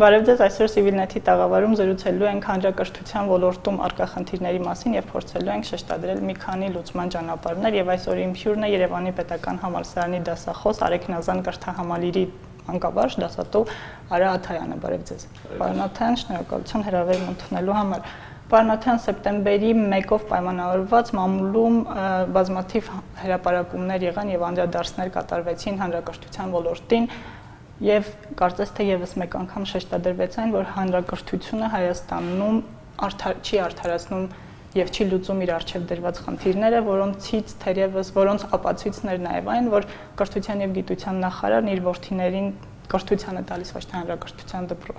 Բարև ձեզ, այսօր Civilnet-ի տաղավարում զրուցելու ենք հանրակրթության ոլորտում առկա խնդիրների մասին եւ փորձելու ենք շեշտադրել մի քանի լուծման ճանապարհներ եւ այսօր իմ հյուրն է Երևանի Պետական Համալսարանի դասախոս Արեգնազան կրթահամալիրի անկավարժ դասատու Արա Աթայանը։ Բարև ձեզ։ Պարոն Աթայան, շնորհակալություն հրավերն ընդունելու համար։ Պարոն Աթայան, սեպտեմբերի 1-ով պայմանավորված մամուլում բազմաթիվ հրապարակումներ եղան եւ անդրադարձներ կատարվեցին հանրակրթության ոլորտին եւ կարծես թե եւս մեկ անգամ շեշտադրվեց այն, որ հանրակրթությունը Հայաստանում չի արդարացնում եւ չի լուծում իր առջեւ դրված խնդիրները, որոնց ապացույցն էր նաեւ այն, որ կրթության եւ գիտության նախարարն իր որդիներին կրթությանը տալիս ոչ թե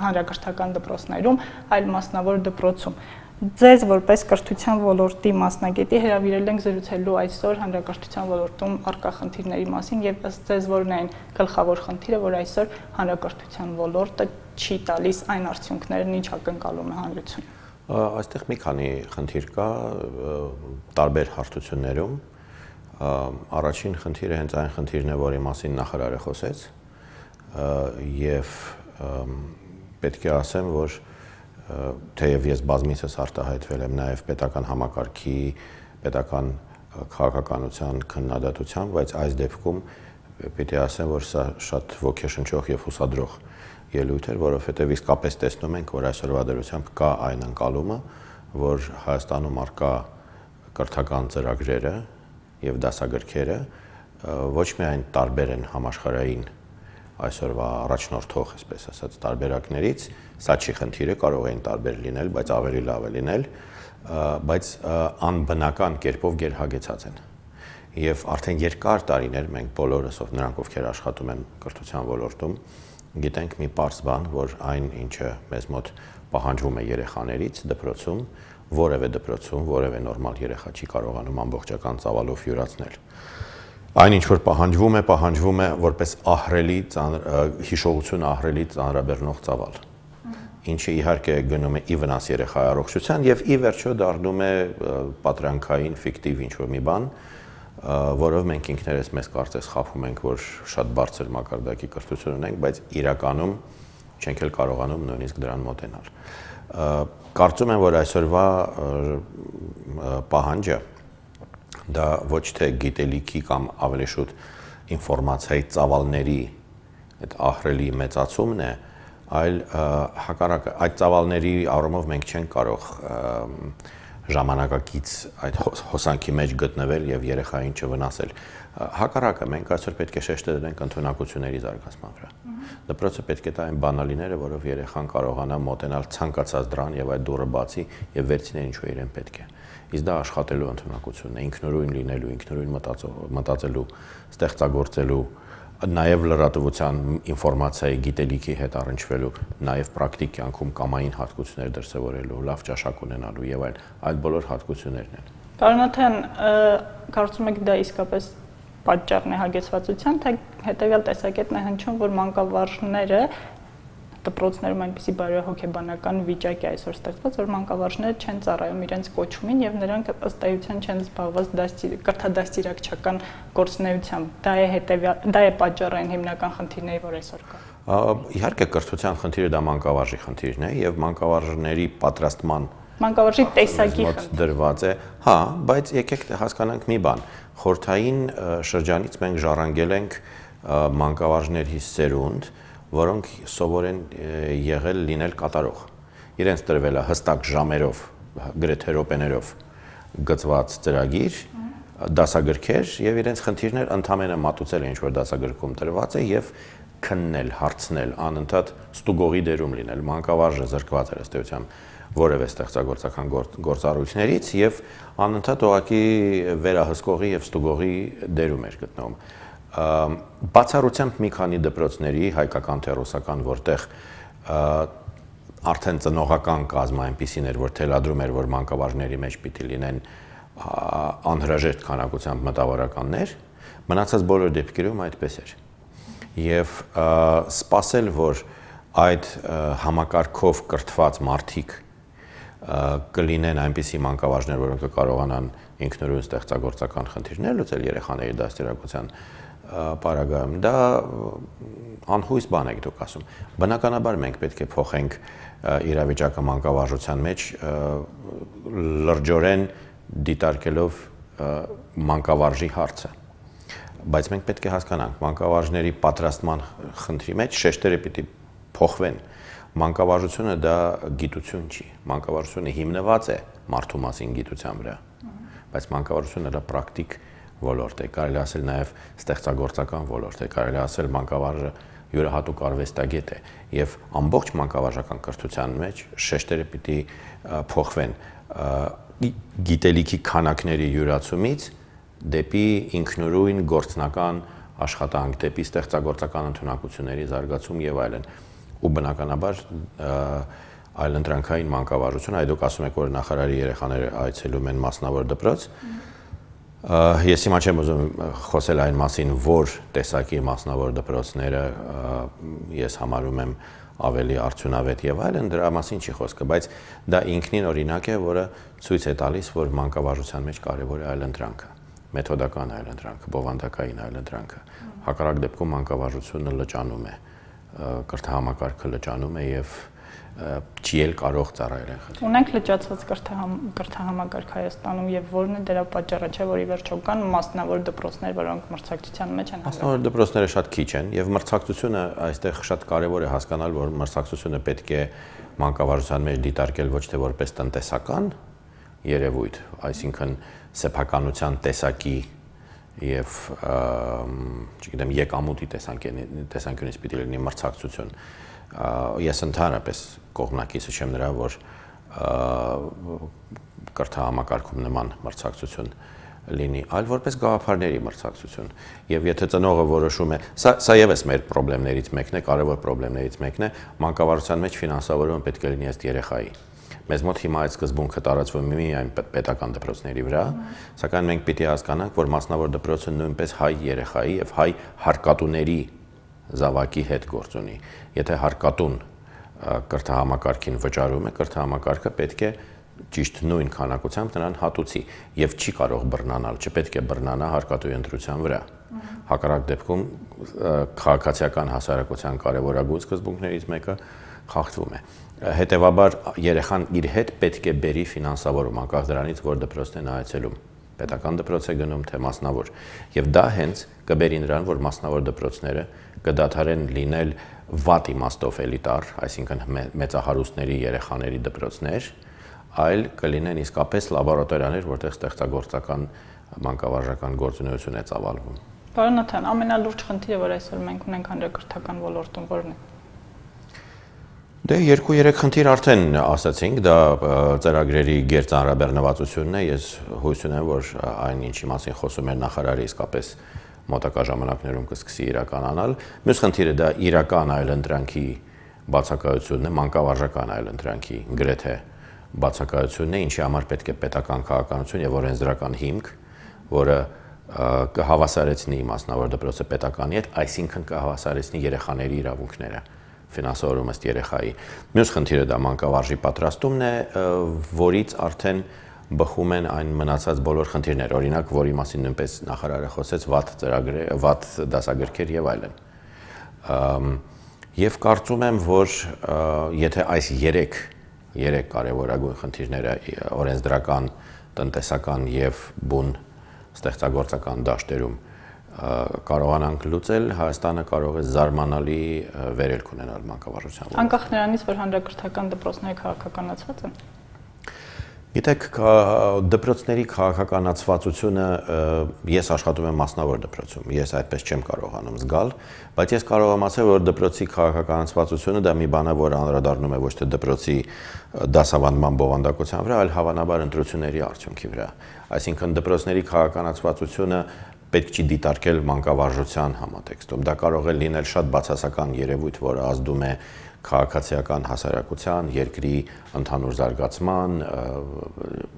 հանրակրթական դպրոցներում, այլ մասնավոր դպրոցում։ Ձեզ որպես կրթության ոլորտի մասնագետի հրավիրել ենք զրուցելու այսօր հանրակրթության ոլորտում առկա խնդիրների մասին եւ ըստ ձեզ որն է այն գլխավոր խնդիրը, որ այսօր հանրակրթության ոլորտը չի տալիս այն արդյունքներն, ինչ ակնկալում է հանրությունը։ Այստեղ մի քանի խնդիր կա տարբեր հարթություններում։ Առաջին խնդիրը հենց այն խնդիրն է, որի մասին նախարարը խոսեց եւ պետք է ասեմ, որ թեև ես բազմիցս արտահայտվել եմ նաև պետական համակարգի, պետական քաղաքականության քննադատությամբ, բայց այս դեպքում պետք է ասեմ, որ սա շատ ոգեշնչող եւ հուսադրող ելույթ էր, որովհետեւ իսկապես տեսնում ենք, որ այսօրվա դրությամբ կա այն ընկալումը, որ Հայաստանում արկա կրթական ծրագրերը եւ դասագրքերը ոչ միայն տարբեր են համաշխարհային այսօրվա առաջնորդող, այսպես ասած, տարբերակներից, սա չի խնդիրը, կարող են տարբեր լինել, բայց ավելի լավ է լինել, բայց անբնական կերպով գերհագեցած են։ Եվ արդեն երկար տարիներ մենք բոլորս նրանք, ովքեր աշխատում են կրթության ոլորտում, գիտենք մի պարզ բան, որ այն, ինչը մեզ մոտ պահանջվում է երեխաներից դպրոցում, որևէ նորմալ երեխա չի կարողանում ամբողջական ծավալով յուրացնել։ Այն ինչ որ պահանջվում է որպես հիշողություն ահռելի ծանրաբեռնող ծավալ, ինչը իհարկե գնում է ի վնաս երեխայի առողջության եւ ի վերջո դառնում է պատրանքային ֆիկտիվ ինչ-որ մի բան, որով մենք ինքներս մեզ կարծես խափում ենք, որ շատ բարձր մակարդակի կրթություն ունենք, բայց իրականում չենք էլ կարողանում նույնիսկ դրան մոտենալ։ Կարծում եմ, որ այսօրվա պահանջը դա ոչ թե գիտելիքի կամ ավելի շուտ ինֆորմացիայի ծավալների այդ ահռելի մեծացումն է, այլ հակառակը այդ ծավալների առումով մենք չենք կարող ժամանակակից այդ հոսանքի մեջ գտնվել եւ երեխային չվնասել։ Հակառակը մենք այսօր պետք է շեշտադրենք ընդունակությունների զարգացման վրա։ Դպրոցը պետք է տա այն բանալիները, որով երեխան կարողանա մոտենալ ցանկացած դրան եւ այդ դուռը բացի եւ վերցնել ինչ որ իրեն պետք է։ Իսկ դա աշխատելու ընդունակությունն է, ինքնուրույն լինելու, ինքնուրույն մտածելու, ստեղծագործելու, նաև լրատվության ինֆորմացիայի գիտելիքի հետ առնչվելու, նաև պրակտիկ կյանքում կամային հատկություններ դրսևորելու, լավ ճաշակ ունենալու եւ այդ բոլոր հատկություններն են։ Պարոն Աթայան, կարծում եք դա իսկապես պատճառն է հագեցվածության, թե հետեւյալ տեսակետն է հնչում, որ մանկավարժները դպրոցներում այնպիսի բարոյահոգեբանական վիճակ է այսօր ստեղծված, որ մանկավարժները չեն ծառայում իրենց կոչումին եւ նրանք ըստ էության չեն զբաղված կրթադաստիարակչական գործունեությամբ։ Դա է պատճառը այն հիմնական խնդիրների, որ այսօր կա։ Իհարկե կրթության խնդիրը դա մանկավարժի խնդիրն է եւ մանկավարժների պատրաստման մանկավարժի տեսակի դրված է, հա, բայց եկեք հասկանանք մի բան։ Խորհրդային շրջանից մենք ժառանգել ենք մանկավարժների սերունդ, որոնք սովոր են եղել լինել կատարող։ Իրենց տրվել է հստակ ժամերով, գրեթե րոպեներով գծված ծրագիր, դասագրքեր եւ իրենց խնդիրներ ընդամենը մատուցել են ինչ-որ դասագրքում տրված է եւ քննել, հարցնել, անընդհատ ստուգողի դերում լինել։ Մանկավարժը զրկված էր ըստ էության որևէ ստեղծագործական գործառույթներից եւ անընդհատ ուղղակի վերահսկողի եւ ստուգողի դերում էր գտնվում։ Բացառությամբ մի քանի դպրոցների, հայկական թե ռուսական, որտեղ արդեն ծնողական կազմը այնպիսին էր, որ թելադրում էր, որ մանկավարժների մեջ պիտի լինեն անհրաժեշտ քանակությամբ մտավորականներ, մնացած բոլոր դեպքերում այդպես էր։ Եվ սպասել, որ այդ համակարգով կրթված մարդիկ կլինեն այնպիսի մանկավարժներ, որոնք կկարողանան ինքնուրույն ստեղծագործական խնդիրներ լուծել երեխաների դաստիարակության պարագայում, դա անհույս բան եք դուք ասում։ Բնականաբար մենք պետք է փոխենք իրավիճակը մանկավարժության մեջ լրջորեն դիտարկելով մանկավարժի հարցը։ Բայց մենք պետք է հասկանանք, մանկավարժների պատրաստման խնդրի մեջ շեշտերը պիտի փոխվեն։ Մանկավարժությունը դա գիտություն չի։ Մանկավարժությունը հիմնված է մարդու մասին գիտության վրա։ Բայց մանկավարժությունը դա պրակտիկ ոլորտ է, կարելի ասել նաև ստեղծագործական ոլորտ է, կարելի ասել մանկավարժը յուրահատուկ արվեստագետ է եւ ամբողջ մանկավարժական կրթության մեջ շեշտերը պիտի փոխվեն գիտելիքի քանակների յուրացումից դեպի ինքնուրույն գործնական աշխատանք, դեպի ստեղծագործական ընդունակությունների զարգացում եւ այլն։ Ու բնականաբար այլընտրանքային մանկավարժություն, այ դուք ասում եք, որ նախարարի երեխաները այցելում են մասնավոր դպրոց։ Ես հիմա չեմ ուզում խոսել այն մասին, որ տեսակի մասնավոր դպրոցները ես համարում եմ ավելի արդյունավետ եւ այլն, դրա մասին չի խոսքը, բայց դա ինքնին օրինակ է, որը ցույց է տալիս, որ մանկավարժության մեջ կարեւոր է այլընտրանքը, մեթոդական այլընտրանքը, բովանդակային այլընտրանքը։ Հակառակ դեպքում մանկավարժությունը լճանում է, կրթահամակարգը լճանում է եւ չի էլ կարող ծառայել են խնդրում։ Ունենք լճացված կրթահամակարգ Հայաստանում եւ որն է դրա պատճառը, չէ՞ որ ի վերջո կան մասնավոր դպրոցներ, որոնք մրցակցության մեջ են։ Մասնավոր դպրոցները շատ քիչ են եւ մրցակցությունը այստեղ շատ կարեւոր է հասկանալ, որ մրցակցությունը պետք է մանկավարժության մեջ դիտարկել ոչ թե որպես տնտեսական երևույթ, այսինքն սեփականության տեսակի եւ չգիտեմ եկամուտի տեսանկյունից պիտի լինի մրցակցություն։ Ես ընդհանրապես կողմնակիցը չեմ նրա, որ կրթահամակարգում նման մրցակցություն լինի, այլ որպես գաղափարների մրցակցություն։ Եվ եթե ծնողը որոշում է, սա եւս մեր խնդիրներից մեկն է, կարևոր խնդիրներից մեկն է, մանկավարժության մեջ ֆինանսավորումը պետք է լինի ըստ երեխայի։ Մեզ մոտ հիմա այդ սկզբունքը տարածվում է միայն պետական դպրոցների վրա, սակայն մենք պիտի հասկանանք, որ մասնավոր դպրոցը նույնպես հայ երեխայի եւ հայ հարկատուների զավակի հետ գործ ունի։ Եթե հարկատուն կրթահամակարգին վճարում է, կրթահամակարգը պետք է ճիշտ նույն քանակությամբ նրան հատուցի եւ չի կարող բռնանալ, չպետք է բռնանա հարկատուի ընտրության վրա։ Հակառակ դեպքում քաղաքացիական հասարակության կարևորագույն սկզբունքներից մեկը խախտվում է։ Հետևաբար երեխան իր հետ պետք է բերի ֆինանսավորում, անկախ դրանից, որ դպրոցն է այցելում։ Պետական դպրոց է գնում, թե մասնավոր։ Եվ դա հենց կբերի նրան, որ մասնավոր դպրոցները կդադարեն լինել վատ իմաստով էլիտար, այսինքն մեծահարուստների երեխաների դպրոցներ, այլ կլինեն իսկապես լաբորատորիաներ, որտեղ ստեղծագործական մանկավարժական գործունեություն է ծավալվում։ Պարոն Նաթան, ամենալուրջ խնդիրը, որ այսօր մենք ունենք հանրակրթական ոլորտում, որն է։ Դե 2-3 խնդիր արդեն ասացինք, դա ծրագրերի գերծանրաբեռնվածությունն է, ես հույս ունեմ, որ այն ինչի մասին խոսում էր նախարարը իսկապես մոտակա ժամանակներում կսկսի իրականանալ։ Մյուս խնդիրը դա իրական այլընտրանքի բացակայությունն է, մանկավարժական այլընտրանքի գրեթե բացակայությունն է, ինչի համար պետք է պետական քաղաքականություն եւ օրենսդրական հիմք, որը կհավասարեցնի մասնավոր դպրոցը պետականի հետ, այսինքն կհավասարեցնի երեխաների իրավունքները, ֆինանսավորումը ըստ երեխայի։ Մյուս խնդիրը դա մանկավարժի պատրաստումն է, որից արդեն բխում են այն մնացած բոլոր խնդիրները, օրինակ, որի մասին նույնպես նախարարը խոսեց, վատ դասագրքեր եւ այլն։ Եվ կարծում եմ, որ եթե այս 3 կարևորագույն խնդիրները օրենսդրական, տնտեսական եւ բուն ստեղծագործական դաշտերում կարողանանք լուծել, Հայաստանը կարող է զարմանալի վերելք ունենալ մանկավարժության ոլորտում։ Անկախ նրանից, որ հանրակրթական դպրոցները քաղաքականացված են։ Գիտեք, դպրոցների քաղաքականացվածությունը ես աշխատում եմ մասնավոր դպրոցում, ես այդպես չեմ կարողանում զգալ, բայց ես կարող եմ ասել, որ դպրոցի քաղաքականացվածությունը դա մի բան է, որ անդրադառնում է ոչ թե դպրոցի դասավանդման բովանդակության վրա, այլ հավանաբար ընտրությունների արդյունքի վրա։ Այսինքն դպրոցների քաղաքականացվածությունը պետք չի դիտարկել մանկավարժության համատեքստում։ Դա կարող է լինել շատ բացասական երևույթ, որը ազդում է քաղաքացիական հասարակության, երկրի ընդհանուր զարգացման,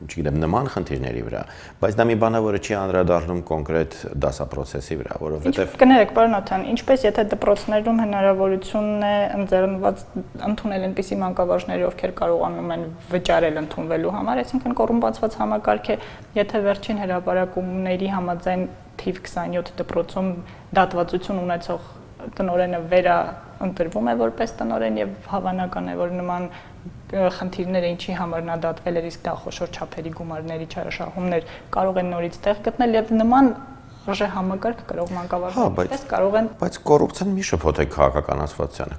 չգիտեմ, նման խնդիրների վրա, բայց դա մի բան է, որը չի անդրադառնում կոնկրետ դասապրոցեսի վրա, որովհետև Կներեք, պարոն Նաթան, ինչպես եթե դպրոցներում հնարավորությունն է ընձեռնված ընդունել այնպիսի մանկավարժներ, ովքեր կարողանում են վճարել ընդունվելու համար, այսինքն կոռումպացված համակարգ է, եթե վերջին հրապարակումների համաձայն թիվ 27 դպրոցում դատվածություն ունեցող տնօրենը վերաընտրվում է որպես տնօրեն եւ հավանական է, որ նման խնդիրները ինչի համար նա դատվել էր, իսկ դա խոշոր չափերի գումարների չարաշահումներ կարող են նորից տեղ գտնել եւ նման Ռժե համակարգ կարող մանկավարժությունից կարող են բայց կոռուպցիան մի շփոթ է քաղաքականացվածությանը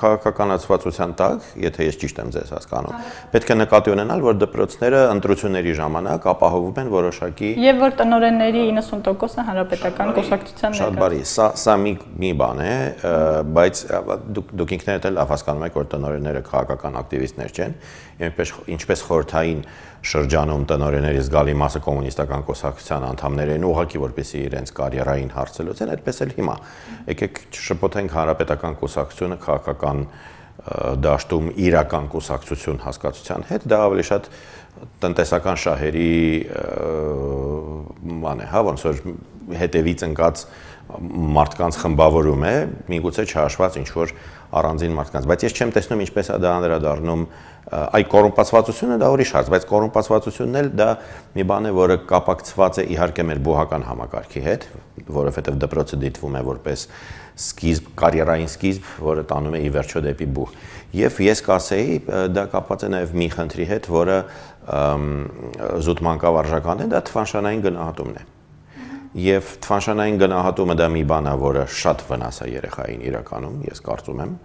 քաղաքականացվածության տակ եթե ես ճիշտ եմ ձեզ հասկանում պետք է նկատի ունենալ որ դպրոցները ընտրությունների ժամանակ ապահովում են որոշակի եւ որ տնօրենների 90%-ը հանրապետական կուսակցության շատ բարի սա մի բան է բայց դուք ինքներդ էլ հասկանում եք որ տնօրենները քաղաքական ակտիվիստներ չեն ինչպես խորհրդային շրջանում տնօրենների զգալի մասը կոմունիստական կուսակցության անդամներ են ուղղակի որպեսզի իրենց կարիերային հարցը լուծեն, այդպես էլ հիմա։ Եկեք շփոթենք հանրապետական կուսակցությունը քաղաքական դաշտում իրական կուսակցություն հասկացության հետ, դա ավելի շատ տնտեսական շահերի բան է, հա, ոնց որ հետևից ընկած մարդկանց խմբավորում է, միգուցե չհաշված ինչ որ առանձին մարդկանց, բայց ես չեմ տեսնում ինչպես է դա անդրադառնում այ կոռումպացվածությունը դա ուրիշ հարց, բայց կոռումպացվածությունն էլ դա մի բան է, որը կապակցված է իհարկե մեր բուհական համակարգի հետ, որովհետև դպրոցը դիտվում է որպես սկիզբ, կարիերային սկիզբ, որը տանում է ի վերջո դեպի բուհ։ Եվ ես կասեի, դա կապված է նաև մի խնդրի հետ, որը զուտ մանկավարժական է, դա թվանշանային գնահատումն է։ Եվ թվանշանային գնահատումը դա մի բան է, որը շատ վնաս է երեխային իրականում, ես կարծում եմ,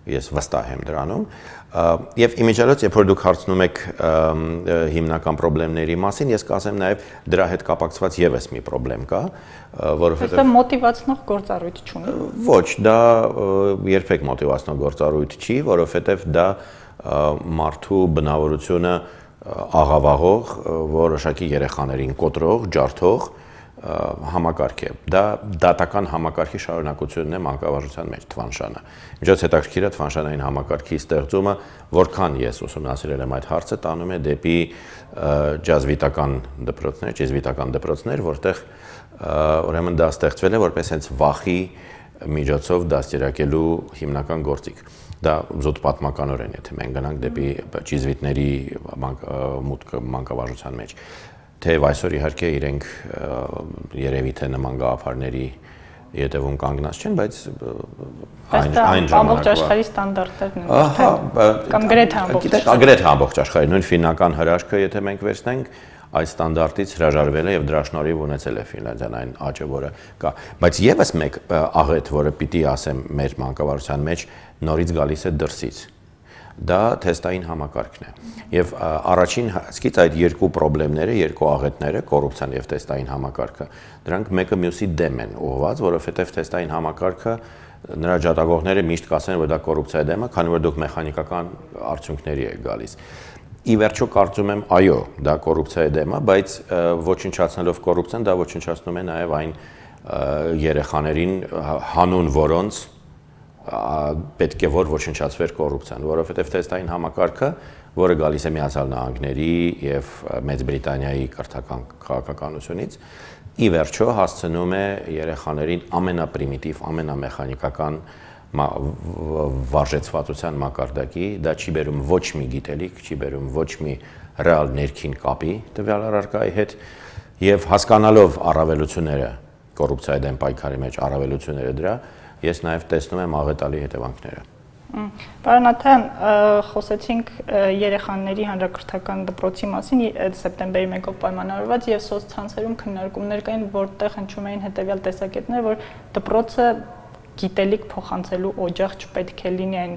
ես վստահ եմ դրանում, եւ իմիջիալոց երբ որ դուք հարցնում եք հիմնական խնդիրների մասին, ես կասեմ նաեւ դրա հետ կապակցված եւս մի խնդրեմ կա, որովհետեւ մոտիվացնող գործառույթ չունի։ Ոչ, դա երբեք մոտիվացնող գործառույթ չի, որովհետեւ դա մարդու բնավորությունը աղավաղող, որոշակի երեխաներին կոտրող, ջարդող համակարգ է։ Դա դատական համակարգի շարունակությունն է մանկավարժության մեջ թվանշանը։ Միջոց հետաքրքիր է թվանշանային համակարգի ստեղծումը, որքան ես ուսումնասիրել եմ այդ հարցը, տանում է դեպի ջազվիտական դպրոցներ, որտեղ ուրեմն դա ստեղծվել է որպես հենց վախի միջոցով դաստիարակելու հիմնական գործիք։ Դա զուտ պատմականորեն, եթե մենք գնանք դեպի ճիզվիտների մանկավարժության մեջ։ Թեև այսօր իհարկե իրենք երևի թե նման գաղափարների ետևում կանգնած չեն, բայց այն ժամանակ ամբողջ աշխարհի ստանդարտներն են, կամ գրեթե ամբողջ։ Գիտեք, գրեթե ամբողջ աշխարհի, նույն ֆիննական հրաշքը, եթե մենք վերցնենք, այդ ստանդարտից հրաժարվել է եւ դրա շնորհիվ ունեցել է Ֆինլանդիան այն աճը, որը կա։ Բայց եւս մեկ աղետ, որը պիտի ասեմ մեր մանկավարժության մեջ նորից գալիս է դրսից։ Դա թեստային համակարգն է։ Եվ առաջին հասկից այդ երկու խնդիրները, երկու աղետները, կոռուպցիան եւ թեստային համակարգը, դրանք մեկը մյուսի դեմ են ուղղված, որովհետեւ թեստային համակարգը նրա ջատագողները միշտ կասեն, որ դա կոռուպցիայի դեմ է, քանի որ դուք մեխանիկական արդյունքների եք գալիս։ Ի վերջո կարծում եմ, այո, դա կոռուպցիայի դեմ է, բայց ոչնչացնելով կոռուպցիան, դա ոչնչացնում է նաեւ այն երեխաներին, հանուն որոնց պետք է որ ոչնչացվեր կոռուպցիան, որովհետև թեստային համակարգը, որը գալիս է Միացյալ Նահանգների եւ Մեծ Բրիտանիայի կրթական քաղաքականությունից, ի վերջո հասցնում է երեխաներին ամենապրիմիտիվ, ամենամեխանիկական վարժեցվածության մակարդակի, դա չի բերում ոչ մի գիտելիք, չի բերում ոչ մի ռեալ ներքին կապի տվյալ առարկայի հետ եւ հասկանալով առավելությունները կոռուպցիայի դեմ պայքարի մեջ առավելությունները դրա ես նաև տեսնում եմ աղետալի հետևանքները։ Պարոն Աթայան, խոսեցինք երեխաների հանրակրթական դպրոցի մասին սեպտեմբերի 1-ով պայմանավորված եւ սոցցանցերում քննարկումներ կային, որտեղ հնչում էին հետեւյալ տեսակետներ, որ դպրոցը գիտելիք փոխանցելու օջախ չպետք է լինի, այն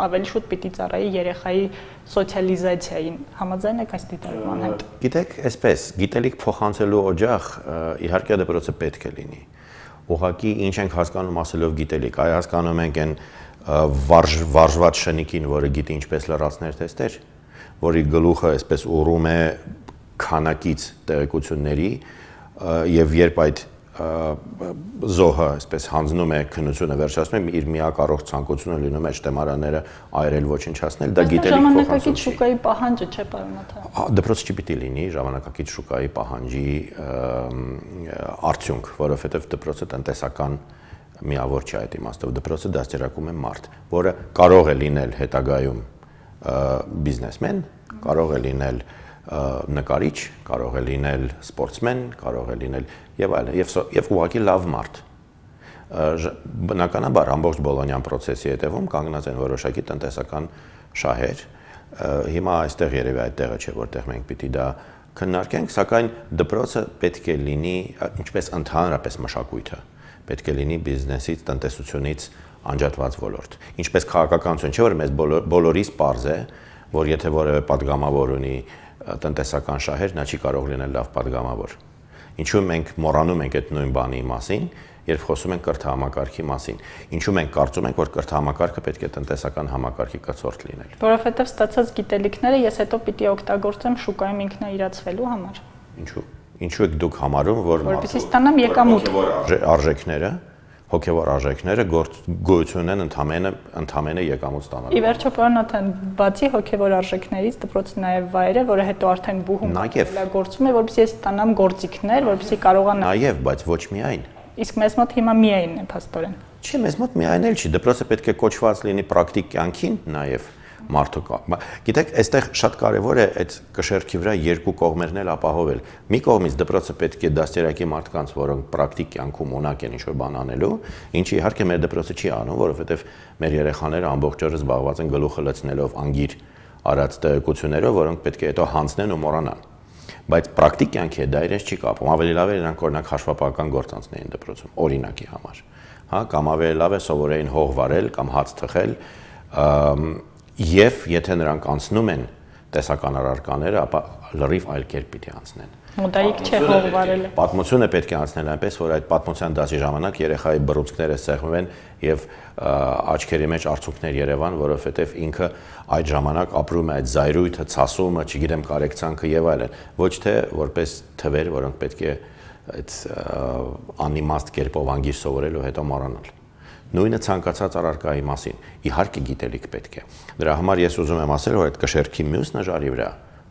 ավելի շուտ պիտի ծառայի երեխայի սոցիալիզացիային։ Համաձայն եք այս դիտարկման հետ։ Գիտեք, այսպես, գիտելիք փոխանցելու օջախ իհարկե դպրոցը պետք է լինի։ Ուղղակի ինչ ենք հասկանում ասելով գիտելիք, այ հասկանում ենք այն վարժված շնիկին, որը գիտի ինչպես լրացնել թեստեր, որի գլուխը այսպես ուռում է քանակից տեղեկությունների եւ երբ այդ զոհը այսպես հանձնում է քննությունը վերջացնում է իր միակառող ցանկությունը լինում է շտեմարանները այրել ոչնչացնել դա գիտելիք ժամանակակից շուկայի պահանջը չէ պարոն Աթայան դպրոց չպիտի լինի ժամանակակից շուկայի պահանջի արդյունք որովհետև դպրոցը տնտեսական միավոր չէ այդ իմաստով դպրոցը դաստիարակում է մարդ որը կարող է լինել հետագայում բիզնեսմեն կարող է լինել նկարիչ, կարող է լինել սպորտսմեն, կարող է լինել եւ այլն, եւ ուղղակի լավ մարդ, բնականաբար ամբողջ Բոլոնյան process-ի հետևում կանգնած են որոշակի տնտեսական շահեր։ Հիմա այստեղ երևի այդտեղը չէ, որտեղ մենք պիտի դա քննարկենք, սակայն դպրոցը պետք է լինի, ինչպես ընդհանրապես մշակույթը, պետք է լինի բիզնեսից, տնտեսությունից անջատված ոլորտ։ Ինչպես քաղաքականություն չէ, որ մեզ բոլորիս պարզ է, որ եթե որևէ падգամավոր ունի տնտեսական շահեր, նա չի կարող լինել լավ падգամավոր։ Ինչու մենք մոռանում ենք այդ նույն բանի մասին, երբ խոսում ենք կրթահամակարգի մասին։ Ինչու մենք կարծում ենք, որ կրթահամակարգը պետք է տնտեսական համակարգի կցորդ լինել։ Որովհետև ստացած գիտելիքները ես հետո պիտի օգտագործեմ շուկայում ինքնաիրացվելու համար։ Ինչու։ Ինչու եք դուք համարում, որ որպեսզի ստանամ եկամուտ արժեքները, հոգևոր արժեքները գոյություն են ընդամենը եկամուտ ստանալու։ Ի վերջո, պարոն Աթան, բացի հոգևոր արժեքներից, դպրոցը նաև վայր է, որը հետո արդեն բուհում գործում է, որպեսզի ես ստանամ գործիքներ, որպեսզի կարողանամ։ Նաև, բայց ոչ միայն։ Իսկ մեզ մոտ հիմա միայնն է փաստորեն։ Չի, մեզ մոտ միայն էլ չի, դպրոցը պետք է կոչված լինի պրակտիկ կյանքին նաև մարդու։ Գիտեք, այստեղ շատ կարևոր է այդ կշեռքի վրա երկու կողմերն էլ ապահովել։ Մի կողմից դպրոցը պետք է դաստիարակի մարդկանց, որոնք պրակտիկ կյանքում ունակ են ինչ-որ բան անելու, ինչը իհարկե մեր դպրոցը չի անում, որովհետև մեր երեխաները ամբողջ օրը զբաղված են գլուխը լցնելով անգիր արած տեղեկություններով, որոնք պետք է հետո հանձնեն ու մոռանան։ Բայց պրակտիկ կյանքի հետ դա իրենց չի կապում։ Ավելի լավ է նրանք օրինակ հաշվապահական գործ անցնեին դպրոցում, օրինակի համար։ Հա, կամ ավելի լավ է սովորեին հող վարել կամ հաց թխել, եւ եթե նրանք անցնում են տեսական առարկաները, ապա լրիվ այլ կերպ պիտի անցնեն։ Մոդայիկ չէ հող վարելը։ Պատմությունը պետք է անցնել այնպես, որ այդ պատմության դասի ժամանակ երեխայի բռունցքները սեղմվեն եւ աչքերի մեջ արցունքներ երևան, որովհետեւ ինքը այդ ժամանակ ապրում է այդ զայրույթը, ցասումը, չգիտեմ, կարեկցանքը եւ այլն, ոչ թե որպես թվեր, որոնք պետք է այդ անիմաստ կերպով անգիր սովորել ու հետո մոռանալ։ Նույնը ցանկացած առարկայի մասին, իհարկե գիտելիք պետք է։ Դրա համար ես ուզում եմ ասել, որ այդ կշեռքի մյուս նժարի վրա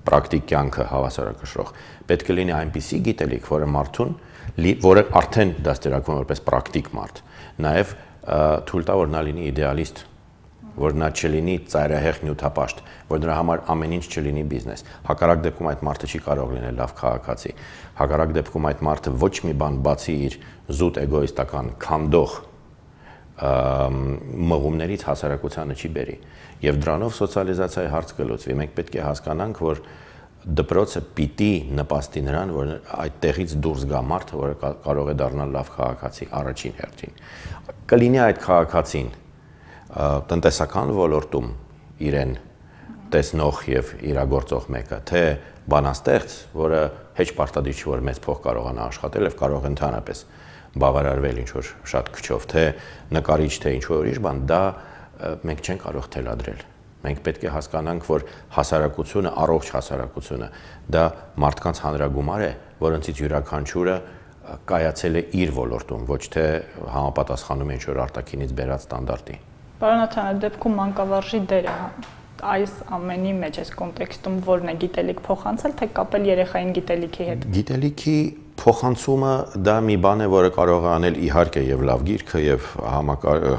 պրակտիկ կյանքը հավասարակշռող պետք է լինի այնպիսի գիտելիք, որը մարդուն, որը արդեն դաստիարակվում է որպես պրակտիկ մարդ, նաև թույլ տա, որ նա լինի իդեալիստ, որ նա չլինի ծայրահեղ նյութապաշտ, որ դրա համար ամեն ինչ չլինի բիզնես։ Հակառակ դեպքում այդ մարդը չի կարող լինել լավ քաղաքացի։ Հակառակ դեպքում այդ մարդը ոչ մի բան բացի իր զուտ էգոիստական քանդող մղումներից հասարակությանը չի բերի եւ դրանով սոցիալիզացիայի հարց կլուծվի։ Մենք պետք է հասկանանք, որ դպրոցը պիտի նպաստի նրան, որ այդ տեղից դուրս գա մարդը, որը կարող է դառնալ լավ քաղաքացի առաջին հերթին։ Կլինի այդ քաղաքացին տնտեսական ոլորտում իրեն տեսնող եւ իրագործող մեկը, թե բանաստեղծ, որը հեչ պարտադիր չի, որ մեծ փող կարողանա աշխատել եւ կարող ընդհանրապես բավարարվել ինչ-որ շատ քչով, թե նկարիչ, թե ինչ-որ ուրիշ բան, դա մենք չենք կարող թելադրել։ Մենք պետք է հասկանանք, որ հասարակությունը, առողջ հասարակությունը, դա մարդկանց հանրագումար է, որոնցից յուրաքանչյուրը կայացել է իր ոլորտում, ոչ թե համապատասխանում է ինչ-որ արտաքինից բերած ստանդարտի։ Պարոն Աթան, դեպքում մանկավարժի դերը այս ամենի մեջ, այս կոնտեքստում որն է գիտելիք փոխանցել, թե կապել երեխային գիտելիքի հետ։ Գիտելիքի փոխանցումը դա մի բան է, որը կարող է անել իհարկե եւ լավ գիրքը եւ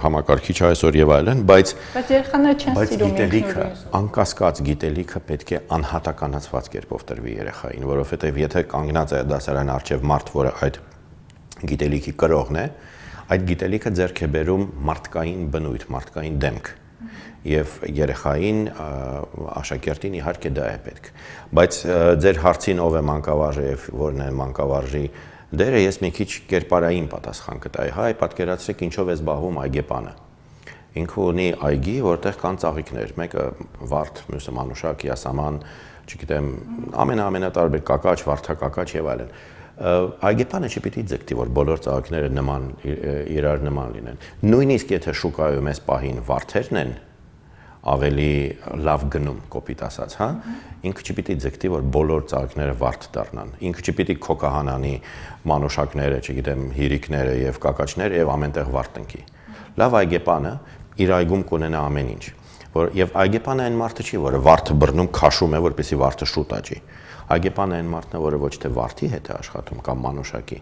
համակարգիչ այսօր եւ այլն, բայց երեխաները չեն սիրում գիտելիքը, անկասկած գիտելիքը պետք է անհատականացված կերպով տրվի երեխային, որովհետեւ եթե կանգնած է դասարան առջև մարդ, որը այդ գիտելիքի կրողն է, այդ գիտելիքը ձեռք է բերում մարդկային բնույթ, մարդկային դեմք։ Եվ երեխային աշակերտին իհարկե դա է պետք, բայց ձեր հարցին ով է մանկավարժը եւ որն է մանկավարժի դերը, ես մի քիչ կերպարային պատասխան կտայի։ Հայ, պատկերացրեք ինչով է զբաղվում այգեպանը։ Ինքը ունի այգի, որտեղ կան ծաղիկներ, մեկը վարդ, մյուսը մանուշակ, յասաման, չգիտեմ, ամենատարբեր կակաչ, վարդակակաչ եւ այլն։ Այգեպանը չպիտի ձգտի, որ բոլոր ծաղիկները նման իրար նման լինեն։ Նույնիսկ եթե շուկայում այս պահին վարդերն են ավելի լավ գնում, կոպիտ ասած, հա, ինքը չպիտի ձգտի, որ բոլոր ծաղիկները վարդ դառնան։ Ինքը չպիտի քոկահանանի մանուշակները, չգիտեմ, հիրիկները եւ կակաչները եւ ամենտեղ վարդ տնկի։ Լավ այգեպանը իր այգում կունենա ամեն ինչ, որ եւ այգեպանը այն մարդը չի, որը վարդը բռնում, քաշում է, որպեսզի վարդը շուտ աճի։ Այգեպանը այն մարդն է, որը ոչ թե վարդի հետ է աշխատում կամ մանուշակի,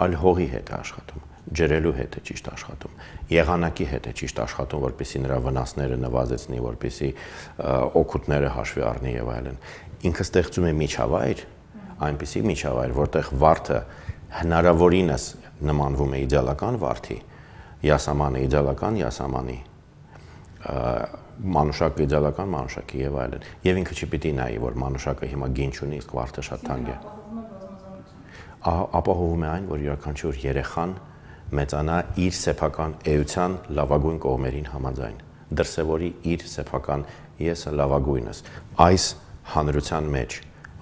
այլ հողի հետ է աշխատում, ջրելու հետ է ճիշտ աշխատում, եղանակի հետ է ճիշտ աշխատում, որպեսզի նրա վնասները նվազեցնի, որպեսզի օգուտները հաշվի առնի եւ այլն։ Ինքը ստեղծում է միջավայր, այնպիսի միջավայր, որտեղ վարդը հնարավորինս նմանվում է իդեալական վարդի, յասամանը իդեալական յասամանի, մանուշակը իդեալական մանուշակի եւ այլն։ Եվ ինքը չպիտի նայի, որ մանուշակը հիմա գին չունի, իսկ վարդը շատ թանկ է։ Ապահովում է այն, որ յուրաքանչյուր երեխան մեծանա իր սեփական էության լավագույն կողմերին համաձայն, դրսևորի իր սեփական եսը լավագույնս, այս հանրության մեջ,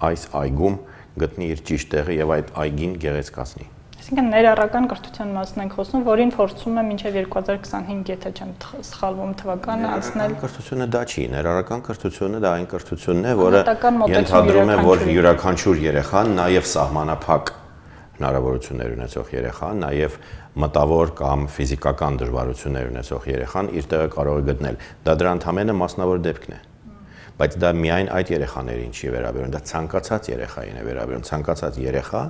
այս այգում գտնի իր ճիշտ տեղը եւ այդ այգին գեղեցկացնի։ Այսինքն ներառական կրթության մասն ենք խոսում, որին փորձում է մինչև 2025, եթե չեմ սխալվում, թվականը անցնել։ Կրթությունը դա չի, ներառական կրթությունը դա այն կրթությունն է, որը ենթադրում է, որ յուրաքանչյուր երեխան, նաեւ սահմանափակ հնարավորություններ ունեցող երեխան, նաեւ մտավոր կամ ֆիզիկական դժվարություններ ունեցող երեխան իր տեղը կարող է գտնել։ Դա դրա ընդհանրապես մասնավոր դեպքն է։ Բայց դա միայն այդ երեխաներին չի վերաբերում, դա ցանկացած երեխային է վերաբերում, ցանկացած երեխա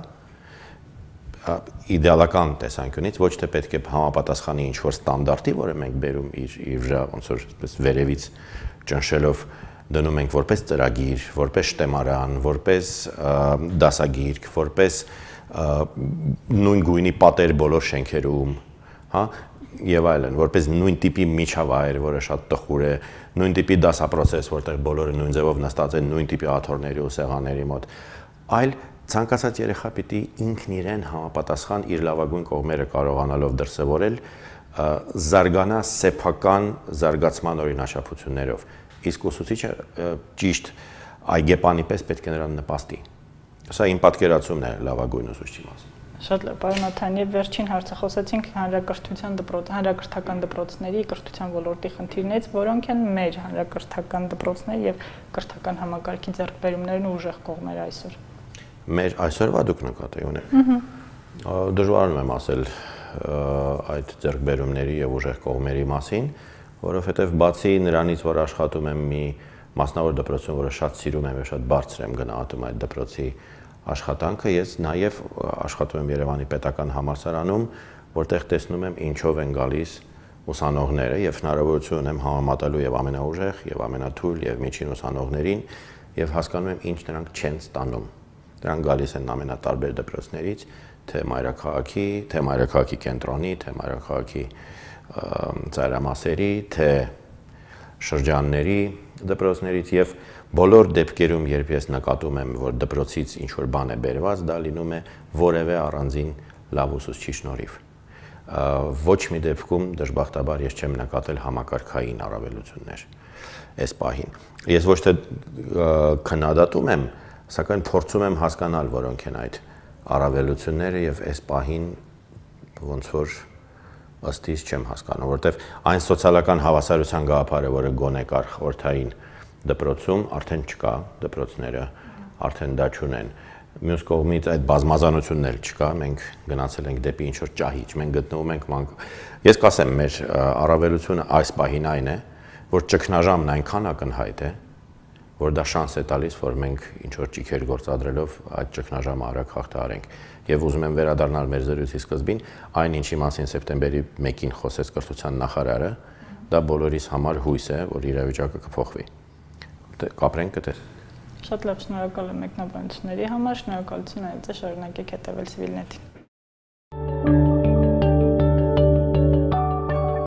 իդեալական տեսանկյունից ոչ թե պետք է համապատասխանի ինչ-որ ստանդարտի, որը մենք բերում իր վրա ոնց որ վերևից ճնշելով դնում ենք որպես ծրագիր, որպես շտեմարան, որպես դասագիրք, որպես նույն գույնի պատեր բոլոր շենքերում, հա, եւ այլն, որպես նույն տիպի միջավայր, որը շատ տխուր է, նույն տիպի դասապրոցես, որտեղ բոլորը նույն ձևով նստած են նույն տիպի աթոռների ու սեղանների մոտ, այլ ցանկացած երեխա պիտի ինքն իրեն համապատասխան իր լավագույն կողմերը կարողանալով դրսևորել, զարգանա սեփական զարգացման օրինաչափություններով, իսկ ուսուցիչը ճիշտ այգեպանի պես պետք է նրան նպաստի։ Սա իմ պատկերացումն է լավագույն ուսուցչի մասին։ Շատ լավ, պարոն Նաթան, եւ վերջին հարցը խոսեցինք հանրակրթական դպրոցների կրթության ոլորտի խնդիրներից, որոնք են մեր հանրակրթական դպրոցների եւ կրթական համակարգի ձեռքբերումներն ու ուժեղ կողմերը այսօր։ Մեր այսօրվա դուք նկատի ունեք։ Դժվարանում եմ ասել այդ ձեռքբերումների եւ ուժեղ կողմերի մասին, որովհետեւ բացի նրանից, որ աշխատում եմ մի մասնավոր դպրոցում, որը շատ սիրում եմ եւ շատ բարձր եմ գնահատում այդ դպրոցի աշխատանքը, ես նաեւ աշխատում եմ Երևանի պետական համալսարանում, որտեղ տեսնում եմ ինչով են գալիս ուսանողները եւ հնարավորություն ունեմ համեմատելու եւ ամենաուժեղ եւ ամենաթույլ եւ միջին ուսանողներին եւ հասկանում եմ ինչ նրանք չեն ստանում։ Դրանք գալիս են ամենատարբեր դպրոցներից, թե մայրաքաղաքի կենտրոնի, թե մայրաքաղաքի ծայրամասերի, թե շրջանների դպրոցներից եւ բոլոր դեպքերում, երբ ես նկատում եմ, որ դպրոցից ինչ-որ բան է բերված, դա լինում է որևէ առանձին լավ ուսուցչի շնորհիվ։ Ոչ մի դեպքում դժբախտաբար ես չեմ նկատել համակարգային առավելություններ այս պահին։ Ես ոչ թե քննադատում եմ, սակայն փորձում եմ հասկանալ, որոնք են այդ առավելությունները եւ այս պահին ոնց որ ըստ իս չեմ հասկանում, որովհետեւ այն սոցիալական հավասարության գաղափարը, որը գոնե կար խորհրդային դպրոցում, արդեն չկա, դպրոցները արդեն դա չունեն։ Մյուս կողմից այդ բազմազանությունն էլ չկա, մենք գնացել ենք դեպի ինչ-որ ճահիճ, մենք գտնվում ենք Ես կասեմ, մեր առավելությունը այս պահին այն է, որ ճգնաժամն այնքան ակնհայտ է, որ դա շանս է տալիս, որ մենք ինչ-որ ճիգեր գործադրելով այդ ճգնաժամը արագ հաղթահարենք։ Եվ ուզում եմ վերադառնալ մեր զրույցի սկզբին, այն ինչի մասին սեպտեմբերի 1-ին խոսեց կրթության նախարարը, դա բոլորիս համար հույս է, որ իրավիճակը կփոխվի։ Կապրենք կտես։ Շատ լավ, շնորհակալ եմ մեկնաբանությունների համար, շնորհակալություն այլևս շարունակեք հետևել Civilnet-ին։